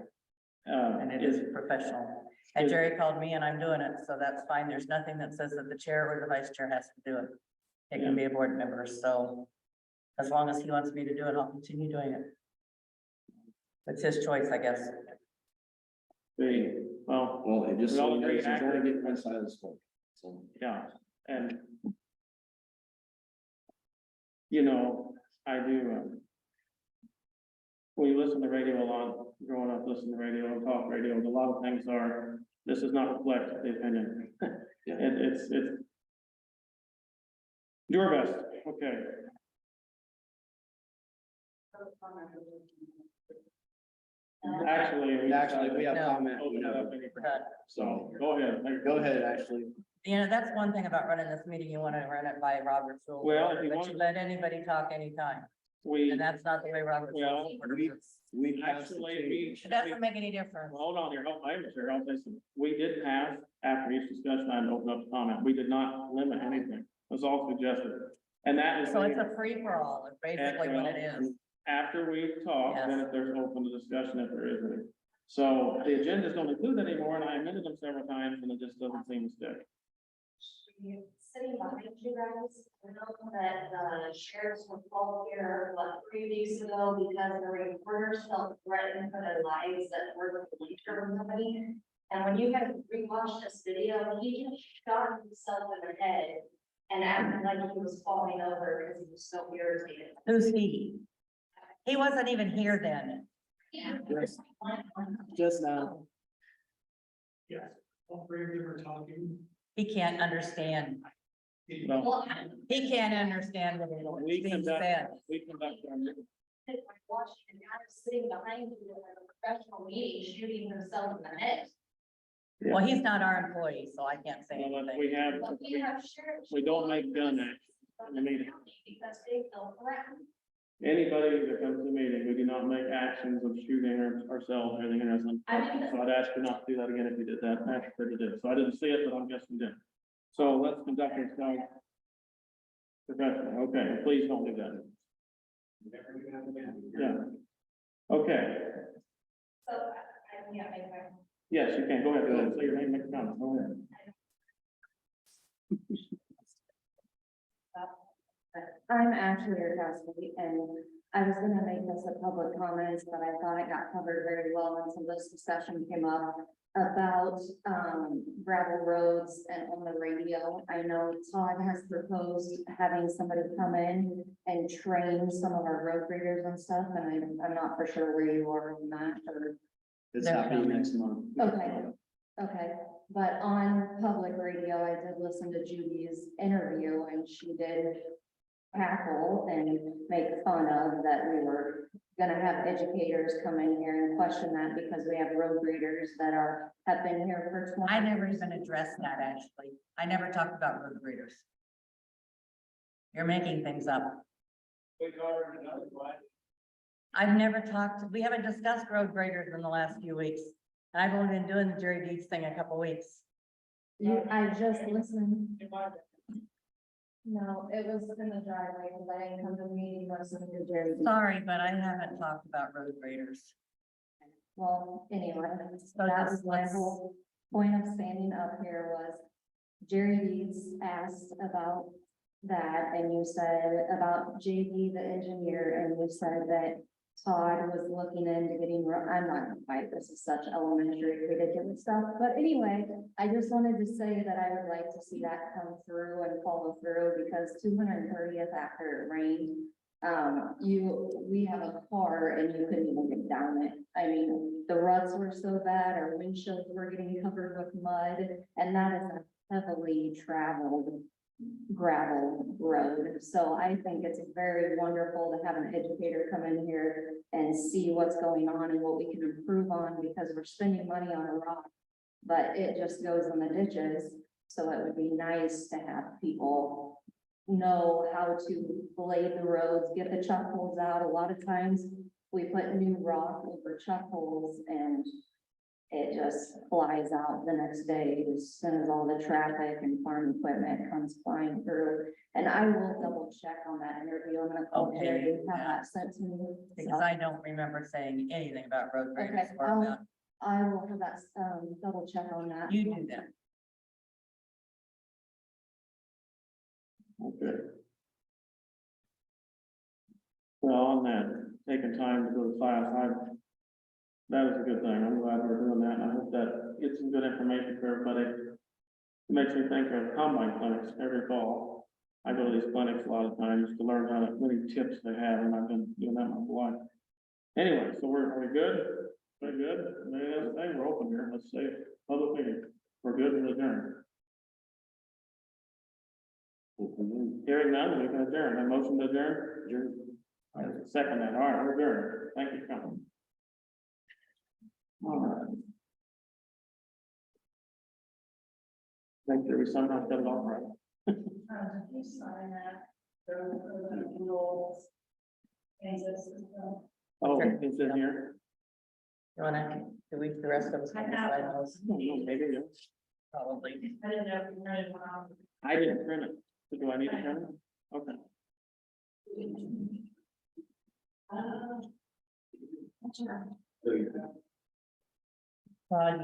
And it is professional. And Jerry called me and I'm doing it, so that's fine. There's nothing that says that the chair or the vice chair has to do it. It can be a board member, so as long as he wants me to do it, I'll continue doing it. It's his choice, I guess. well, it just We so all you know, agree there's only accurate. get one side of the smoke, so. yeah, and you know, I do, when you listen to radio a lot, growing up listening to radio and talk radio, a lot of things are, this does not reflect the opinion. Yeah. It's do our best, okay. Actually, Actually, we have No. comment, Open it up any- We're done. so, Go ahead. go ahead, Ashley. You know, that's one thing about running this meeting. You want to run it by Robert's rules. Well, if you But want- you let anybody talk anytime. We, And that's not the way Robert's Well, rules work. We passed the actually, change. It doesn't make any difference. well, hold on here, I'm sure, I'll say something. We did pass, after each discussion, I opened up the comment, we did not limit anything, it was all suggested. And that is. So it's a free for all, is basically what it is. After we talk, then Yes. if there's open to discussion, if there is any. So the agendas don't include that anymore, and I amended them several times, and it just doesn't seem to stick. Sitting behind you guys, I know that the sheriffs were called here, 3 weeks ago, because the reporters felt threatened for their lives that were the leader company. And when you guys rewatch this video, he just shot himself in the head and acted like he was falling over because he was so irritated. Who's he? He wasn't even here then. Yes. Just now. Yes, all three of you were talking. He can't understand. No, Well, He can't understand what we is being conduct, said. we conduct our, like watching a guy sitting behind you in a professional meeting shooting himself in the head. Well, he's not our employee, so I can't say well, anything. we have, But we have sheriffs. we don't make gun action in the meeting. Because they feel threatened. Anybody that comes to the meeting, we do not make actions of shooting ourselves or anything else. So I'd ask you not to do that again if you did that, after you did. So I didn't see it, but I'm guessing you did. So let's conduct ourselves professionally. Okay, please don't do that. Yeah. Okay, So, yeah, I. yes, you can. Go ahead. Go ahead. Say your name, make a comment. Go ahead. I'm Ashley Yurkowski, and I was gonna make this a public comment, but I thought it got covered very well until this discussion came up about, gravel roads and on the radio. I know Todd has proposed having somebody come in and train some of our road graders and stuff, and I'm not for sure where you are on that, or, It's They're happening coming. next month. okay. But on public radio, I did listen to Judy's interview, and she did cackle and make fun of that we were gonna have educators come in here and question that because we have road graders that have been here for 20. I never even addressed that, actually. I never talked about road graders. You're making things up. I've never talked, we haven't discussed road graders in the last few weeks. And I've only been doing the Jerry Deeds thing a couple weeks. I just listened. No, it was in the driveway, because I didn't come to the meeting, listen to Jerry. Sorry, but I haven't talked about road graders. Well, anyway, So that just was my let's- whole point of standing up here was Jerry Deeds asked about that, and you said about JD, the engineer, and you said that Todd was looking into getting, I'm not gonna fight, this is such elementary ridiculous stuff, but anyway, I just wanted to say that I would like to see that come through and follow through, because 230th after it rained, we have a car and you couldn't even get down it. I mean, the ruts were so bad, our windshields were getting covered with mud, and that is a heavily traveled gravel road. So I think it's very wonderful to have an educator come in here and see what's going on and what we can improve on, because we're spending money on a rock, but it just goes in the ditches. So it would be nice to have people know how to blade the roads, get the chuck holes out. A lot of times we put new rock over chuck holes and it just flies out the next day as soon as all the traffic and farm equipment comes flying through. And I will double check on that interview. I'm gonna call Okay, Jerry, have yeah. that sent to me. Because I don't remember saying anything about road Okay, graders or about, I will have that, double check on that. you do that. Okay. Well, on that, taking time to go to class, that is a good thing. I'm glad we're doing that. And I hope that gets some good information for everybody. It makes me think of combine clinics every fall. I go to these clinics a lot of times to learn how to, many tips they have, and I've been doing that my whole life. Anyway, so are we good? We're good? Maybe that's the thing, we're open here. Let's say public meeting. We're good and adjourned. Hearing none, we can adjourn. A motion to adjourn? Second that. All right, we're adjourned. Thank you for coming. All right. Make sure we somehow got it all right. You sign that. The rules. Oh, it's in here? You wanna, do we, the rest of us? can decide those? Maybe, yeah. Probably. I didn't know if you printed one out. I didn't print it. So do I need to print it? Okay. That's right. So you're- Todd,